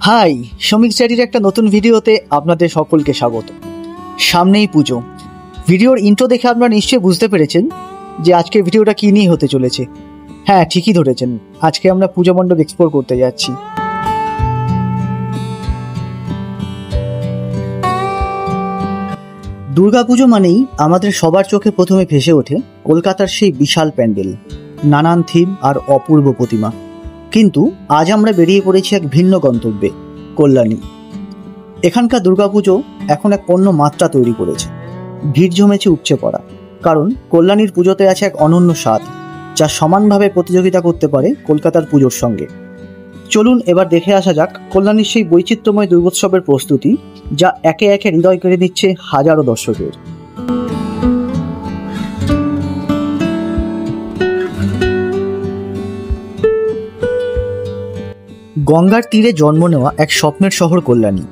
High, Samik স্টাডির একটা নতুন ভিডিওতে আপনাদের সকলকে স্বাগত। সামনেই পুজো। ভিডিওর ইন্ট্রো দেখে আপনারা নিশ্চয়ই বুঝতে পেরেছেন যে আজকের ভিডিওটা কী নিয়ে হতে চলেছে। হ্যাঁ, ঠিকই ধরেছেন, আজকে আমরা পুজো মণ্ডপ এক্সপ্লোর করতে যাচ্ছি। দুর্গাপুজো মানেই আমাদের সবার চোখে প্রথমে ভেসে ওঠে কলকাতার সেই বিশাল প্যান্ডেল, নানান থিম আর অপূর্ব প্রতিমা। কিন্তু আজ আমরা বেরিয়ে পড়েছি এক ভিন্ন গন্তব্যে, কল্যাণী। এখানকার দুর্গাপুজো এখন এক অন্য মাত্রা তৈরি করেছে। ভিড় জমেছে উপচে পড়া, কারণ কল্যাণীর পুজোতে আছে এক অনন্য স্বাদ, যা সমানভাবে প্রতিযোগিতা করতে পারে কলকাতার পুজোর সঙ্গে। চলুন এবার দেখে আসা যাক কল্যাণীর সেই বৈচিত্র্যময় দুর্গোৎসবের প্রস্তুতি, যা একে একে হৃদয় কেড়ে নিচ্ছে হাজারো দর্শকের। গঙ্গার তীরে জন্ম নেওয়া এক স্বপ্নের শহর কল্যাণী।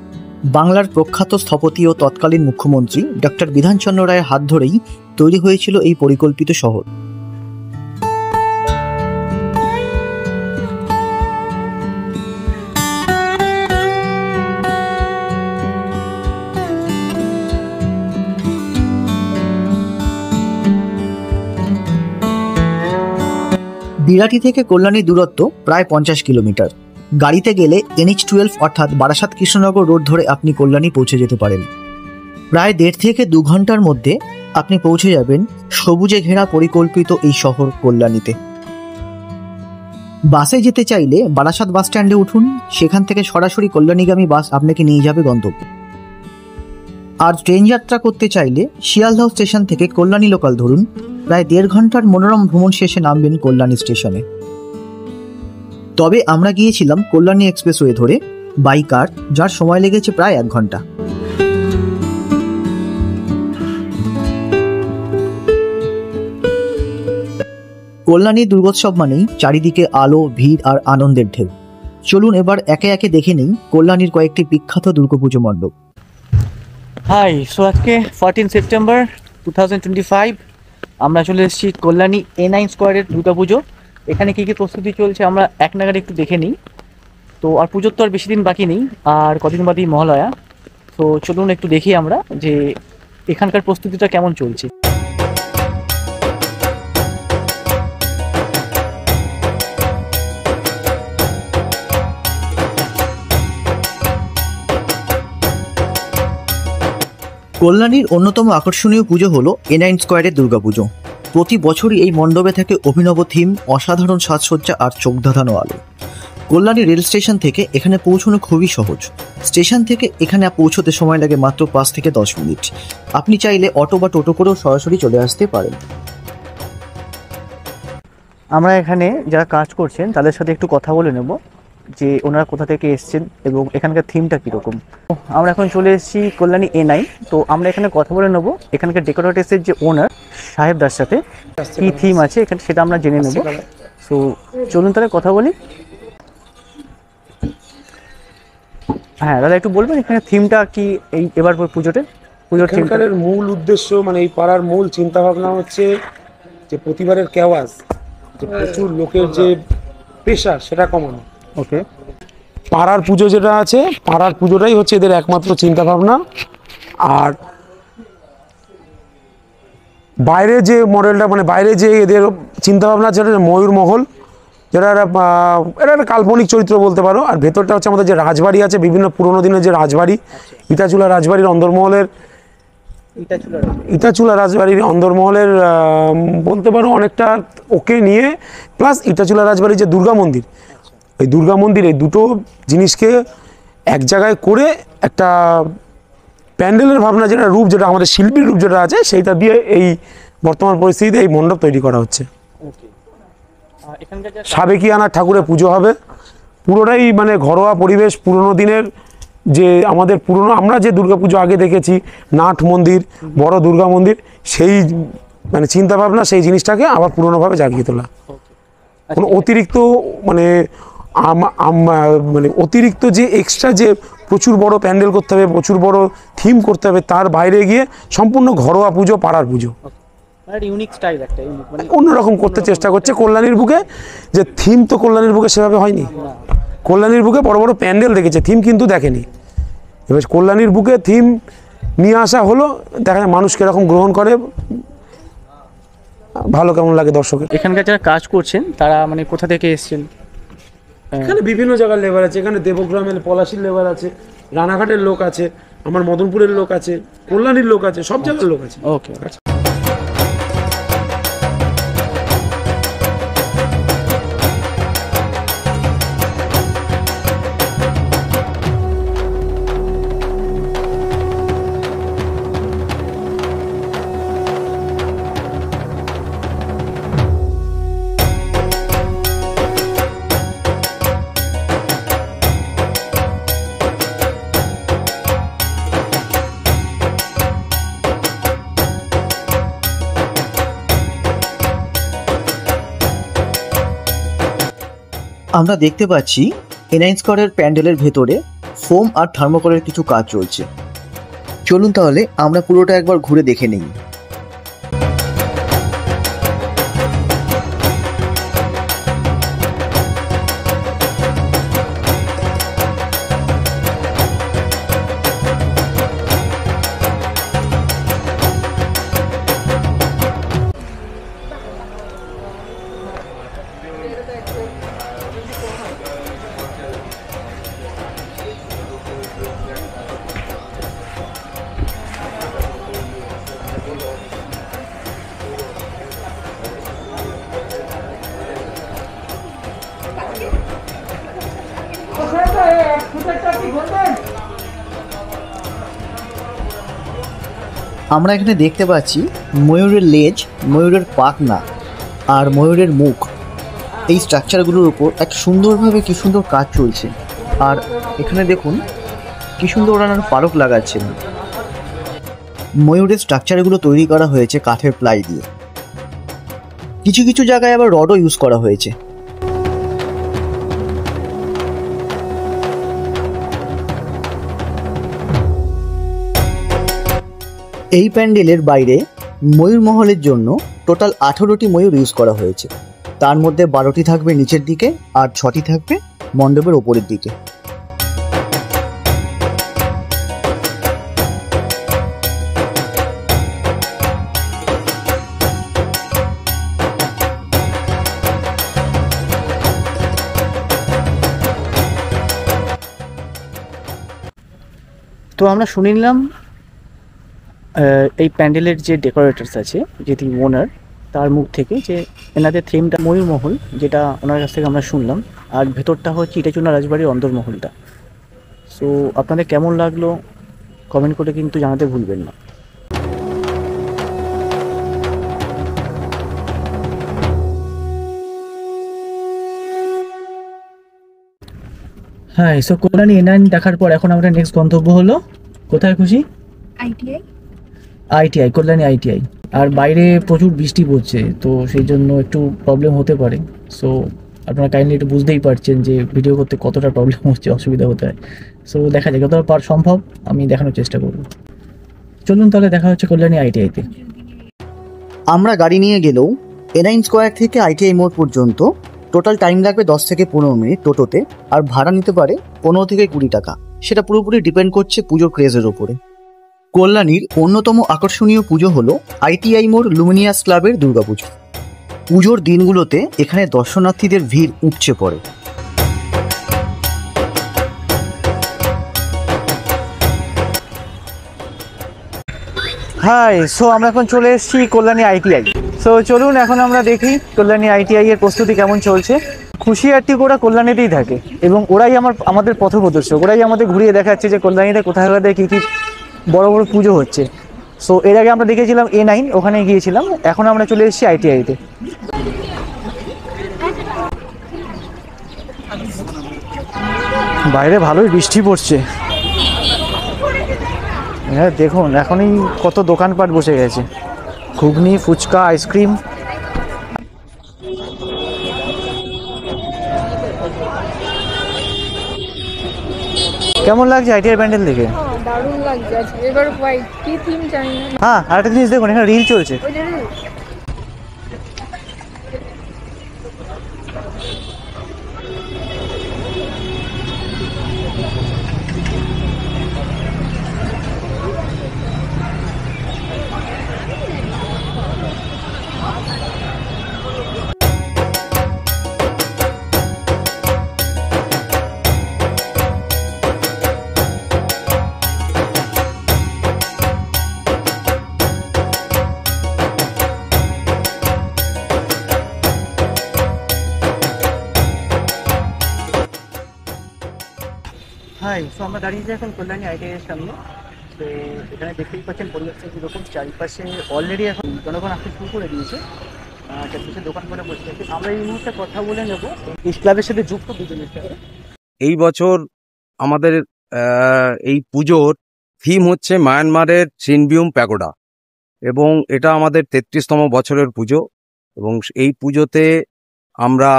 বাংলার প্রখ্যাত স্থপতি ও তৎকালীন মুখ্যমন্ত্রী ডক্টর বিধানচন্দ্র রায়ের হাত ধরেই তৈরি হয়েছিল এই পরিকল্পিত শহর। বিরাটি থেকে কল্যাণীর দূরত্ব প্রায় 50 কিলোমিটার। গাড়িতে গেলে NH-12 অর্থাৎ বারাসাত কৃষ্ণনগর রোড ধরে আপনি কল্যাণী পৌঁছে যেতে পারেন। প্রায় 1.5 থেকে 2 ঘন্টার মধ্যে আপনি পৌঁছে যাবেন সবুজে ঘেরা পরিকল্পিত এই শহর কল্যাণীতে। বাসে যেতে চাইলে বারাসাত বাস স্ট্যান্ডে উঠুন, সেখান থেকে সরাসরি কল্যাণীগামী বাস আপনাকে নিয়ে যাবে গন্তব্যে। আর ট্রেন যাত্রা করতে চাইলে শিয়ালদহ স্টেশন থেকে কল্যাণী লোকাল ধরুন, প্রায় 1.5 ঘন্টার মনোরম ভ্রমণ শেষে নামবেন কল্যাণী স্টেশনে। তবে আমরা গিয়েছিলাম কল্যাণী এক্সপ্রেসওয়ে ধরে বাই কার, যার সময় লেগেছে প্রায় 1 ঘন্টা। কল্যাণী দুর্গোৎসব মানেই চারিদিকে আলো, ভিড় আর আনন্দের ঢেউ। চলুন এবার একে একে দেখে নিই কল্যাণীর কয়েকটি বিখ্যাত দুর্গাপুজো মণ্ডপ। হাই, সো আজকে 14 সেপ্টেম্বর 2025 আমরা চলে এসেছি কল্যাণী A9 স্কোয়ারের দুর্গাপুজো। এখানে কী কী প্রস্তুতি চলছে আমরা এক নাগাড়ে একটু দেখে নিই। তো আর পুজোর তো আর বেশি দিন বাকি নেই, আর কদিন বাদেই মহালয়া। তো চলুন একটু দেখি আমরা যে এখানকার প্রস্তুতিটা কেমন চলছে। কল্যাণীর অন্যতম আকর্ষণীয় পুজো হলো A9 স্কোয়ারের দুর্গাপুজো। প্রতি বছরই এই মণ্ডপে থাকে অভিনব থিম, অসাধারণ সাজসজ্জা আর চোখ ধাঁধানো আলো। কল্যাণী রেল স্টেশন থেকে এখানে পৌঁছানো খুবই সহজ। স্টেশন থেকে এখানে পৌঁছতে সময় লাগে মাত্র 5 থেকে 10 মিনিট। আপনি চাইলে অটো বা টোটো করেও সরাসরি চলে আসতে পারেন। আমরা এখানে যারা কাজ করছেন তাদের সাথে একটু কথা বলে নেব যে ওনারা কোথা থেকে এসছেন এবং এখানকার থিমটা কীরকম। আমরা এখন চলে এসেছি কল্যাণী A9। তো আমরা এখানে কথা বলে নেব এখানকার ডেকোরেটরসের যে ওনার সাহেবদার সাথে, কী থিম আছে এখানে সেটা আমরা জেনে নেব। সো চলুন তাহলে কথা বলি। হ্যাঁ দাদা, একটু বলবেন এখানে থিমটা কি এই এবার পুজোর থিমটার মূল উদ্দেশ্য, মানে এই পাড়ার মূল চিন্তা ভাবনা হচ্ছে যে প্রতিবারের কেওয়াজ, যে প্রচুর লোকের যে প্রেশার, সেটা কমানো। ওকে, পাড়ার পুজো যেটা আছে, পাড়ার পুজোটাই হচ্ছে এদের একমাত্র চিন্তা ভাবনা। আর বাইরে যে মডেলটা, মানে বাইরে যে এদের চিন্তা ভাবনা, যেটা ময়ূর মহল, যেটা এটা একটা কাল্পনিক চরিত্র বলতে পারো। আর ভেতরটা হচ্ছে আমাদের যে রাজবাড়ি আছে, বিভিন্ন পুরোনো দিনের যে রাজবাড়ি, ইটাচুলা রাজবাড়ির অন্দরমহলের, ইটাচুলা রাজবাড়ির অন্দরমহলের বলতে পারো অনেকটা ওকে নিয়ে, প্লাস ইটাচুলা রাজবাড়ির যে দুর্গা মন্দির, এই দুর্গা মন্দির, এই দুটো জিনিসকে এক জায়গায় করে একটা প্যান্ডেলের ভাবনা, যেটা রূপ, যেটা আমাদের শিল্পীর রূপ যেটা আছে, সেইটা দিয়ে এই বর্তমান পরিস্থিতিতে এই মণ্ডপ তৈরি করা হচ্ছে। সাবেকিয়ানা ঠাকুরের পুজো হবে, পুরোটাই মানে ঘরোয়া পরিবেশ, পুরনো দিনের যে আমাদের পুরনো আমরা যে দুর্গাপুজো আগে দেখেছি, নাট মন্দির, বড় দুর্গা মন্দির, সেই মানে চিন্তাভাবনা, সেই জিনিসটাকে আবার পুরনোভাবে জাগিয়ে তোলা। কোনো অতিরিক্ত মানে অতিরিক্ত যে এক্সট্রা যে প্রচুর বড় প্যান্ডেল করতে হবে, প্রচুর বড় থিম করতে হবে, তার বাইরে গিয়ে সম্পূর্ণ ঘরোয়া পুজো, পাড়ার পুজো, ইউনিক স্টাইল, একটা অন্যরকম করতে চেষ্টা করছে কল্যাণীর বুকে। যে থিম তো কল্যাণীর বুকে সেভাবে হয়নি। কল্যাণীর বুকে বড় বড় প্যান্ডেল দেখেছে, থিম কিন্তু দেখেনি। এবার কল্যাণীর বুকে থিম নিয়ে আসা হলো, দেখা যায় মানুষ কীরকম গ্রহণ করে, ভালো কেমন লাগে দর্শকের। এখানকার যারা কাজ করছেন তারা মানে কোথা থেকে এসেছেন? এখানে বিভিন্ন জায়গার লেবার আছে, এখানে দেবগ্রামের পলাশির লেবার আছে, রানাঘাটের লোক আছে, আমার মদনপুরের লোক আছে, কল্যাণীর লোক আছে, সব জায়গার লোক আছে। ওকে। আমরা দেখতে পাচ্ছি এনআইন স্কোয়ারের প্যান্ডেলের ভেতরে ফোম আর থার্মোকলের কিছু কাজ চলছে। চলুন তাহলে আমরা পুরোটা একবার ঘুরে দেখে নিই। আমরা এখানে দেখতে পাচ্ছি ময়ূরের লেজ, ময়ূরের পাখনা আর ময়ূরের মুখ, এই স্ট্রাকচারগুলোর উপর এক সুন্দরভাবে কি সুন্দর কাজ চলছে। আর এখানে দেখুন কি সুন্দর ওনারা পালক লাগাচ্ছেন। ময়ূরের স্ট্রাকচারগুলো তৈরি করা হয়েছে কাঠের প্লাই দিয়ে, কিছু কিছু জায়গায় আবার রডও ইউজ করা হয়েছে। এই প্যান্ডেলের বাইরে ময়ূর মহলের জন্য টোটাল 18টি ময়ূর ইউজ করা হয়েছে। তার মধ্যে 12টি থাকবে নিচের দিকে আর 6টি থাকবে মণ্ডপের ওপরের দিকে। তো আমরা শুনে নিলাম এই প্যান্ডেলের যে ডেকোরেটরস আছে, যেটি ওনার, তার মুখ থেকে যে এনাদের থিমটা ময়ূরমহল, যেটা ওনার কাছ থেকে আমরা শুনলাম, আর ভেতরটা হচ্ছে ইটাচুনা রাজবাড়ির অন্দরমহলটা। সো আপনাদের কেমন লাগলো কমেন্ট করে কিন্তু জানাতে ভুলবেন না। হ্যাঁ, সো কল্যাণী এনআইন দেখার পর এখন আমাদের নেক্সট গন্তব্য হলো কোথায় খুশি? ITI, Kalyani ITI. আর বাইরে প্রচুর বৃষ্টি পড়ছে, তো সেই জন্য একটু প্রবলেম হতে পারে। সো আপনারা কাইন্ডলি একটু বুঝতেই পারছেন যে ভিডিও করতে কতটা প্রবলেম হচ্ছে, অসুবিধা হতে হয়। সো দেখা যায় যতটা সম্ভব আমি দেখানোর চেষ্টা করব। চলুন তাহলে দেখা হচ্ছে কল্যাণী আইটিআইতে। আমরা গাড়ি নিয়ে গেলেও এনআইন স্কোয়ার থেকে আইটিআই মোড় পর্যন্ত টোটাল টাইম লাগবে 10 থেকে 15 মিনিট টোটোতে, আর ভাড়া নিতে পারে 15 থেকে 20 টাকা। সেটা পুরোপুরি ডিপেন্ড করছে পুজোর ক্রেজের ওপরে। কল্যাণীর অন্যতম আকর্ষণীয় পুজো হলো আইটিআই মোড় লুমিনিয়াস ক্লাবের দুর্গাপুজো। পুজোর দিনগুলোতে এখানে দর্শনার্থীদের ভিড় উপচে পড়ে। হাই, সো আমরা এখন চলে এসেছি কল্যাণী আইটিআই। সো চলুন এখন আমরা দেখি কল্যাণী আইটিআই এর প্রস্তুতি কেমন চলছে। খুশি আর টিক ওরা কল্যাণীতেই থাকে এবং ওরাই আমাদের পথপ্রদর্শক, ওরাই আমাদের ঘুরিয়ে দেখাচ্ছে যে কল্যাণীতে কোথায় কোথায় কী কী বড় বড় পুজো হচ্ছে। সো এর আগে আমরা দেখেছিলাম A9, ওখানে গিয়েছিলাম। এখন আমরা চলে এসেছি আইটিআইতে। বাইরে ভালোই বৃষ্টি পড়ছে। হ্যাঁ দেখুন, এখনই কত দোকানপাট বসে গেছে, ঘুগনি, ফুচকা, আইসক্রিম। কেমন লাগছে আইটিআই প্যান্ডেল দেখে? দারুণ লাগছে আজকে। এবার হোয়াইট কি থিম জানি না। হ্যাঁ, আরেকটা জিনিস দেখুন, এখানে রিল চলছে। হাই, সো আমরা দাঁড়িয়েছি এখন কল্যাণী আইটিআই এর সামনে। তো এখানে দেখতেই পাচ্ছেন পরিবেশটা কীরকম, চারিপাশে অলরেডি এখন জনগণ আসতে শুরু করে দিয়েছে, চারপাশে দোকান করে বসে আছে। আমরা এই মুহূর্তে কথা বলে নেব এই ক্লাবের সাথে যুক্ত দুজনের সাথে। এই বছর আমাদের এই পুজোর থিম হচ্ছে মায়ানমারের সিনবিউম প্যাগোডা, এবং এটা আমাদের 33তম বছরের পুজো। এবং এই পুজোতে আমরা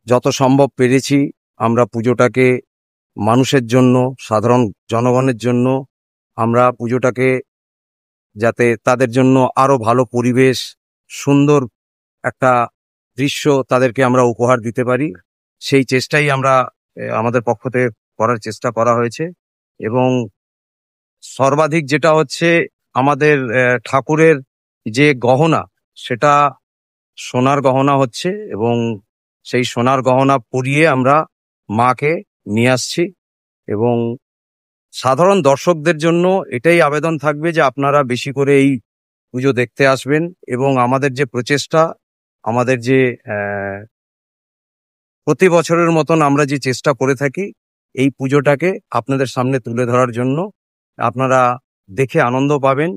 যত সম্ভব পেরেছি আমরা পুজোটাকে মানুষের জন্য, সাধারণ জনগণের জন্য আমরা পুজোটাকে যাতে তাদের জন্য আরো ভালো পরিবেশ, সুন্দর একটা দৃশ্য তাদেরকে আমরা উপহার দিতে পারি, সেই চেষ্টাই আমরা আমাদের পক্ষ থেকে করার চেষ্টা করা হয়েছে। এবং সর্বাধিক যেটা হচ্ছে আমাদের ঠাকুরের যে গহনা, সেটা সোনার গহনা হচ্ছে, এবং সেই সোনার গহনা পরিয়ে আমরা মাকে নিয়ে আসছি। এবং সাধারণ দর্শকদের জন্য এটাই আবেদন থাকবে যে আপনারা বেশি করে এই পুজো দেখতে আসবেন, এবং আমাদের যে প্রচেষ্টা, আমাদের যে প্রতি বছরের মতন আমরা যে চেষ্টা করে থাকি এই পুজোটাকে আপনাদের সামনে তুলে ধরার জন্য, আপনারা দেখে আনন্দ পাবেন।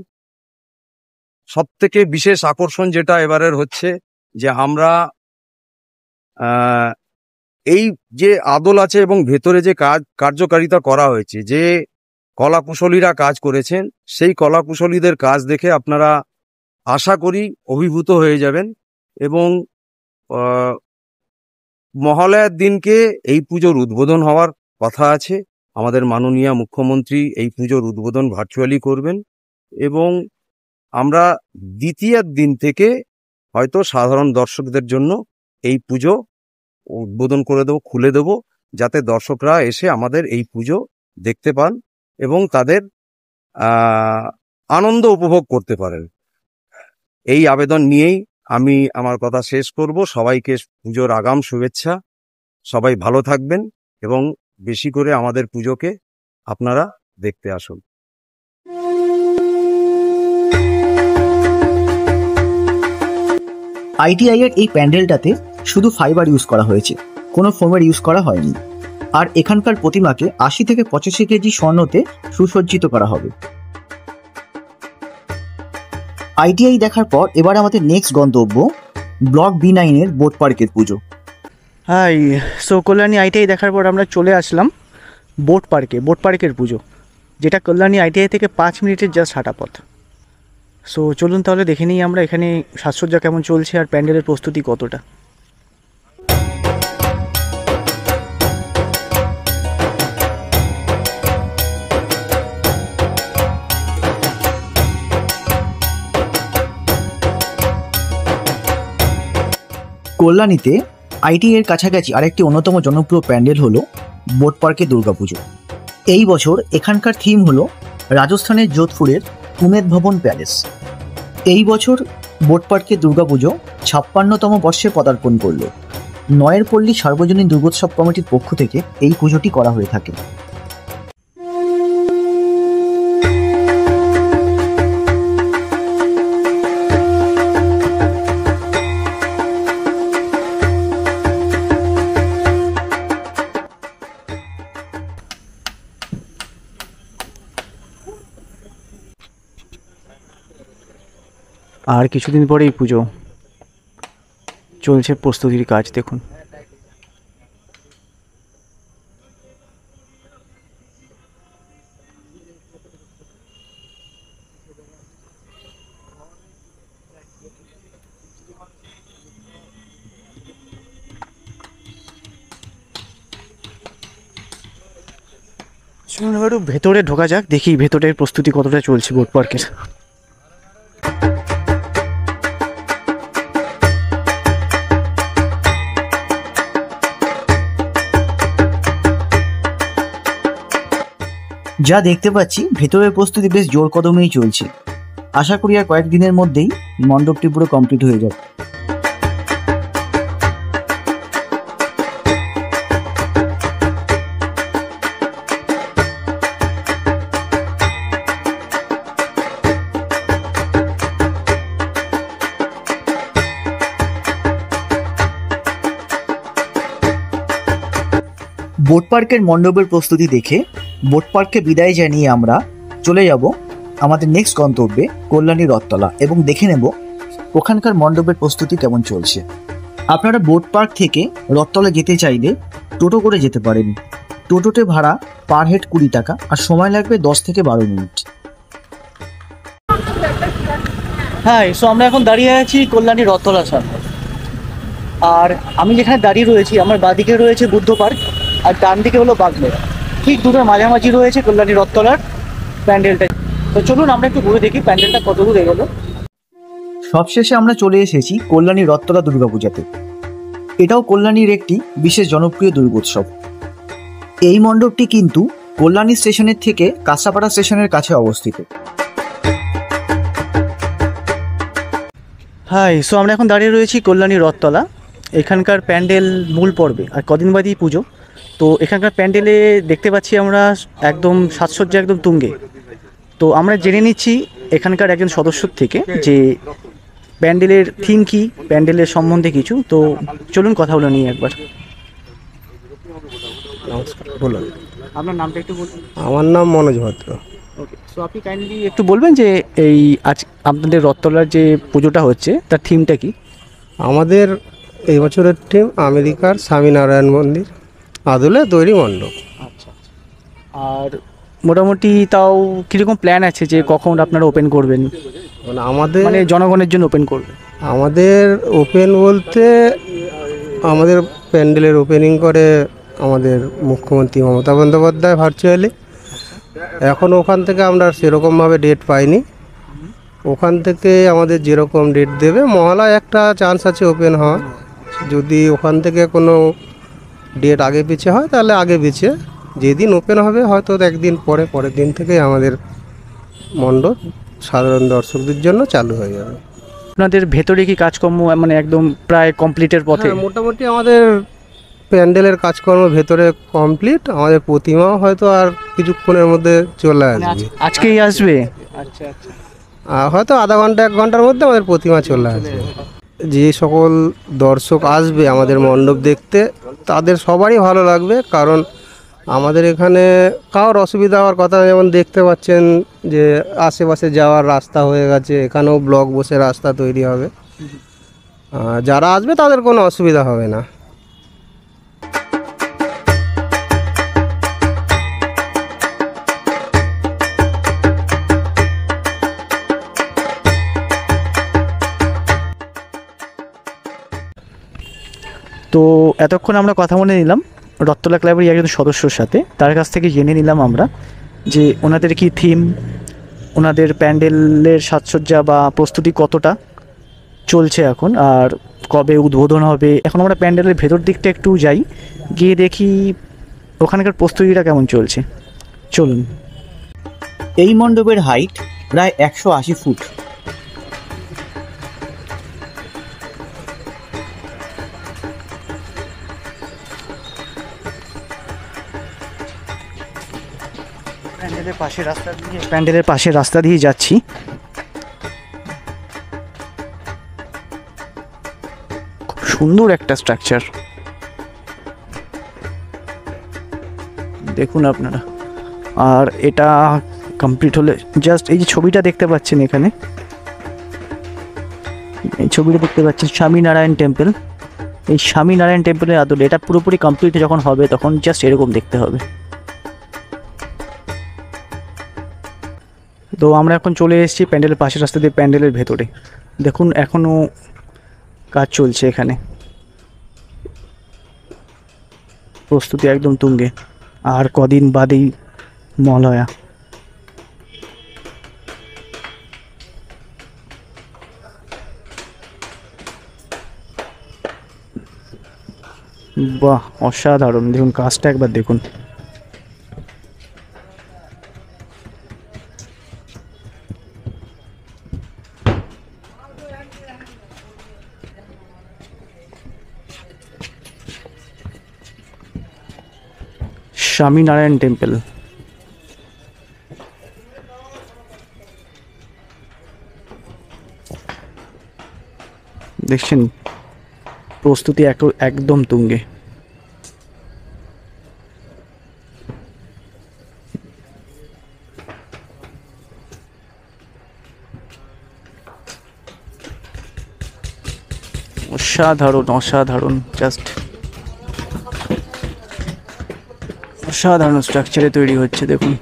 সবথেকে বিশেষ আকর্ষণ যেটা এবারের হচ্ছে যে আমরা এই যে আদল আছে এবং ভেতরে যে কার্যকারিতা করা হয়েছে, যে কলাকুশলীরা কাজ করেছেন, সেই কলাকুশলীদের কাজ দেখে আপনারা আশা করি অভিভূত হয়ে যাবেন। এবং মহালয়ার দিনকে এই পুজোর উদ্বোধন হওয়ার কথা আছে। আমাদের মাননীয় মুখ্যমন্ত্রী এই পুজোর উদ্বোধন ভার্চুয়ালি করবেন, এবং আমরা দ্বিতীয় দিন থেকে হয়তো সাধারণ দর্শকদের জন্য এই পুজো উদ্বোধন করে দেবো, খুলে দেবো, যাতে দর্শকরা এসে আমাদের এই পুজো দেখতে পান এবং তাদের আনন্দ উপভোগ করতে পারেন। এই আবেদন নিয়েই আমি আমার কথা শেষ করব। সবাইকে পুজোর আগাম শুভেচ্ছা। সবাই ভালো থাকবেন এবং বেশি করে আমাদের পুজোকে আপনারা দেখতে আসুন। আইটিআই এর এই প্যান্ডেলটাতে শুধু ফাইবার ইউজ করা হয়েছে, কোনো ফোমের ইউজ করা হয়নি। আর এখানকার প্রতিমাকে 80 থেকে 85 কেজি স্বর্ণতে সুসজ্জিত করা হবে। আইটিআই দেখার পর এবার আমাদের নেক্সট গন্তব্য ব্লক B9 এর বোট পার্কের পুজো। হাই, সো কল্যাণী আইটিআই দেখার পর আমরা চলে আসলাম বোট পার্কের পুজো, যেটা কল্যাণী আইটিআই থেকে 5 মিনিটের জাস্ট হাঁটা পথ। সো চলুন তাহলে দেখে নিই আমরা এখানে সাজসজ্জা কেমন চলছে আর প্যান্ডেলের প্রস্তুতি কতটা। কল্যাণীতে আইটিআই এর কাছাকাছি আরেকটি অন্যতম জনপ্রিয় প্যান্ডেল হলো বোট পার্কের দুর্গাপুজো। এই বছর এখানকার থিম হলো রাজস্থানের যোধপুরের উমেদ ভবন প্যালেস। এই বছর বোট পার্কের দুর্গাপুজো 56তম বর্ষে পদার্পণ করল। নয়ের পল্লী সার্বজনীন দুর্গোৎসব কমিটির পক্ষ থেকে এই পুজোটি করা হয়ে থাকে। আর কিছুদিন পরেই পুজো, চলছে প্রস্তুতির কাজ দেখুন। চলুন এবার ভেতরে ঢোকা যাক, দেখি ভেতরের প্রস্তুতি কতটা চলছে বোট পার্কের। যা দেখতে পাচ্ছি ভেতরের প্রস্তুতি বেশ জোর কদমেই চলছে। আশা করি আর কয়েকদিনের মধ্যেই মণ্ডপটি পুরো কমপ্লিট হয়ে যাবে। বোট পার্কের মণ্ডপের প্রস্তুতি দেখে বোট পার্ককে বিদায় জানিয়ে আমরা চলে যাব আমাদের নেক্সট গন্তব্যে কল্যাণী রথতলা এবং দেখে নেব ওখানকার মণ্ডপের প্রস্তুতি কেমন চলছে। আপনারা বোট পার্ক থেকে রথতলা যেতে চাইলে টোটো করে যেতে পারেন। টোটোতে ভাড়া পার হেড 20 টাকা আর সময় লাগবে 10 থেকে 12 মিনিট। হ্যাঁ, সো আমরা এখন দাঁড়িয়ে আছি কল্যাণী রথতলার সামনে। আর আমি যেখানে দাঁড়িয়ে রয়েছি আমার বাঁদিকে রয়েছে বুদ্ধ পার্ক আর ডান দিকে হলো বাগমেরা। ঠিক দুটোর মাঝামাঝি রয়েছে কল্যাণী রথতলার প্যান্ডেলটা। তো চলুন আমরা একটু ঘুরে দেখি প্যান্ডেলটা কত দূর এগোলো। সবশেষে আমরা চলে এসেছি কল্যাণী রথতলা দুর্গাপূজাতে। এটাও কল্যাণীর একটি বিশেষ জনপ্রিয় দুর্গোৎসব। এই মণ্ডপটি কিন্তু কল্যাণী স্টেশনের থেকে কাঁচাপাড়া স্টেশনের কাছে অবস্থিত। হাই, সো আমরা এখন দাঁড়িয়ে রয়েছি কল্যাণী রথতলা। এখানকার প্যান্ডেল মূল পর্বে আর কদিন বাদই পুজো। তো এখানকার প্যান্ডেলে দেখতে পাচ্ছি আমরা একদম সাজসজ্জা একদম তুঙ্গে। তো আমরা জেনে নিচ্ছি এখানকার একজন সদস্যর থেকে যে প্যান্ডেলের থিম কি, প্যান্ডেলের সম্বন্ধে কিছু। তো চলুন কথা বলে নিই একবার। নমস্কার, বলুন। আপনার নামটা একটু বলুন। আমার নাম মনোজ ভদ্র। ওকে, সো আপনি কাইন্ডলি একটু বলবেন যে এই আজ আপনাদের রথতলার যে পুজোটা হচ্ছে তার থিমটা কি? আমাদের এই বছরের টিম আমেরিকার স্বামীনারায়ণ মন্দির আদলে তৈরি মণ্ডপ। আচ্ছা, আর মোটামুটি তাও কীরকম প্ল্যান আছে যে কখন আপনারা ওপেন করবেন, মানে আমাদের মানে জনগণের জন্য ওপেন করবেন? আমাদের ওপেন বলতে আমাদের প্যান্ডেলের ওপেনিং করে আমাদের মুখ্যমন্ত্রী মমতা বন্দ্যোপাধ্যায় ভার্চুয়ালি। এখন ওখান থেকে আমরা সেরকমভাবে ডেট পাইনি। ওখান থেকে আমাদের যেরকম ডেট দেবে মহালয় একটা চান্স আছে ওপেন হওয়ার। যদি ওখান থেকে কোনো ডেট আগে পিছিয়ে হয় তাহলে আগে পিছিয়ে, যেদিন ওপেন হবে হয়তো একদিন পরে, পরের দিন থেকে আমাদের মণ্ডপ সাধারণ দর্শকদের জন্য চালু হয়ে যাবে। আপনাদের ভেতরে কি কাজকর্ম মানে একদম প্রায় কমপ্লিটের পথে? হ্যাঁ, মোটামুটি আমাদের প্যান্ডেলের কাজকর্ম ভেতরে কমপ্লিট। আমাদের প্রতিমাও হয়তো আর কিছুক্ষণের মধ্যে চলে আসবে। আজকেই আসবে? আচ্ছা আচ্ছা। হয়তো আধা ঘন্টা 1 ঘন্টার মধ্যে আমাদের প্রতিমা চলে আসবে। যে সকল দর্শক আসবে আমাদের মণ্ডপ দেখতে তাদের সবারই ভালো লাগবে, কারণ আমাদের এখানে কারোর অসুবিধা হওয়ার কথা না। যেমন দেখতে পাচ্ছেন যে আশেপাশে যাওয়ার রাস্তা হয়ে গেছে, এখানেও ব্লক বসে রাস্তা তৈরি হবে। যারা আসবে তাদের কোনো অসুবিধা হবে না। তো এতক্ষণ আমরা কথা বলে নিলাম রথতলা ক্লাবের একজন সদস্যর সাথে। তার কাছ থেকে জেনে নিলাম আমরা যে ওনাদের কি থিম, ওনাদের প্যান্ডেলের সাজসজ্জা বা প্রস্তুতি কতটা চলছে এখন, আর কবে উদ্বোধন হবে। এখন আমরা প্যান্ডেলের ভেতর দিকটা একটু যাই, গিয়ে দেখি ওখানকার প্রস্তুতিটা কেমন চলছে। চলুন। এই মণ্ডপের হাইট প্রায় 180 ফুট। প্যান্ডেলের পাশে রাস্তা দিয়ে যাচ্ছি। খুব সুন্দর একটা স্ট্রাকচার, দেখুন আপনারা। আর এটা কমপ্লিট হলে জাস্ট এই যে ছবিটা দেখতে পাচ্ছেন এখানে, এই ছবিটা দেখতে পাচ্ছেন স্বামীনারায়ণ টেম্পল। এই স্বামীনারায়ণ টেম্পলের আদলে এটা পুরোপুরি কমপ্লিট যখন হবে তখন জাস্ট এরকম দেখতে হবে। তো আমরা এখন চলে এসেছি প্যান্ডেলের পাশের রাস্তা দিয়ে প্যান্ডেলের ভেতরে। দেখুন এখনও কাজ চলছে এখানে, প্রস্তুতি একদম তুঙ্গে। আর কদিন বাদেই মহালয়া। বাহ, অসাধারণ! দেখুন কাজটা একবার দেখুন। স্বামীনারায়ণ টেম্পল। দেখছেন প্রস্তুতি একদম তুঙ্গে। অসাধারণ অসাধারণ, জাস্ট অসাধারণ স্ট্রাকচারে তৈরি হচ্ছে দেখুন।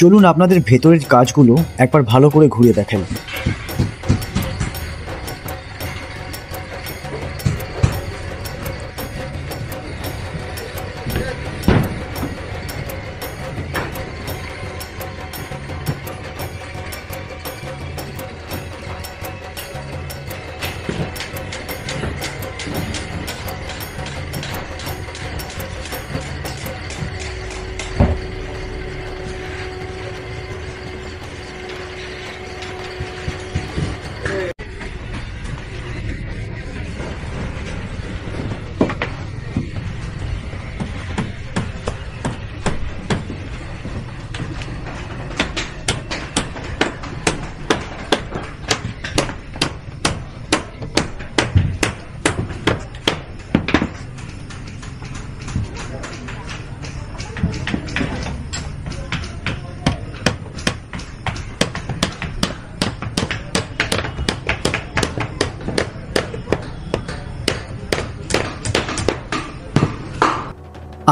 চলুন আপনাদের ভেতরের কাজগুলো একবার ভালো করে ঘুরে দেখেন।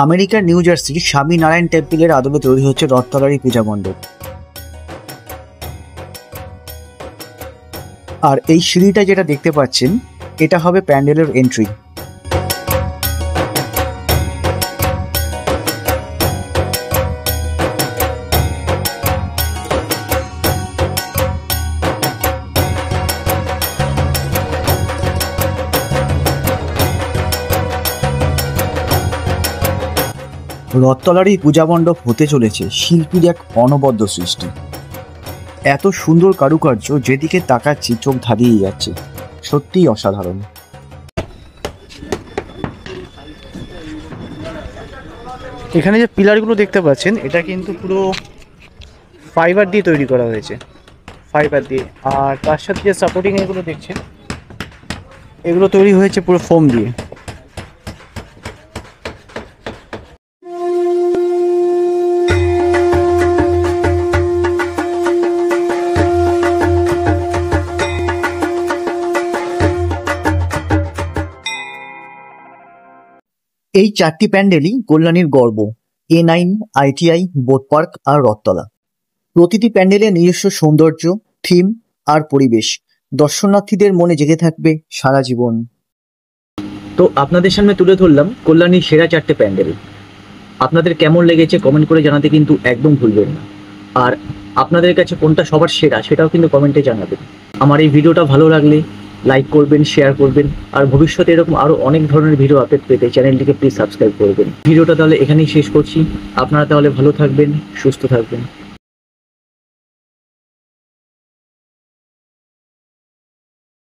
আমেরিকার নিউ জার্সির স্বামী নারায়ণ টেম্পলের আদলে তৈরি হচ্ছে রথতলার এই পূজা মণ্ডপ। আর এই সিঁড়িটা যেটা দেখতে পাচ্ছেন, এটা হবে প্যান্ডেলের এন্ট্রি। রথতলার এই পূজা মণ্ডপ হতে চলেছে শিল্পীর এক অনবদ্য সৃষ্টি। এত সুন্দর কারুকার্য, যেদিকে তাকাচ্ছি চোখ ধাঁধিয়ে যাচ্ছে, সত্যিই অসাধারণ। এখানে যে পিলারগুলো দেখতে পাচ্ছেন, এটা কিন্তু পুরো ফাইবার দিয়ে তৈরি করা হয়েছে, ফাইবার দিয়ে। আর তার সাথে যে সাপোর্টিং এগুলো দেখছেন, এগুলো তৈরি হয়েছে পুরো ফোম দিয়ে। এই চারটি প্যান্ডেলই কল্যাণীর গর্ব, A9, ITI, বোট পার্ক আর রথতলা। প্রতিটি প্যান্ডেলে নিজস্ব সৌন্দর্য, থিম আর পরিবেশ দর্শনার্থীদের মনে জেগে থাকবে সারা জীবন। তো আপনাদের সামনে তুলে ধরলাম কল্যাণীর সেরা চারটে প্যান্ডেল। আপনাদের কেমন লেগেছে কমেন্ট করে জানাতে কিন্তু একদম ভুলবেন না। আর আপনাদের কাছে কোনটা সবার সেরা সেটাও কিন্তু কমেন্টে জানাবেন। আমার এই ভিডিওটা ভালো লাগলে লাইক করবেন, শেয়ার করবেন, আর ভবিষ্যতে এরকম আরও অনেক ধরনের ভিডিও আপডেট পেতে চ্যানেলটিকে প্লিজ সাবস্ক্রাইব করবেন। ভিডিওটা তাহলে এখানেই শেষ করছি। আপনারা তাহলে ভালো থাকবেন, সুস্থ থাকবেন।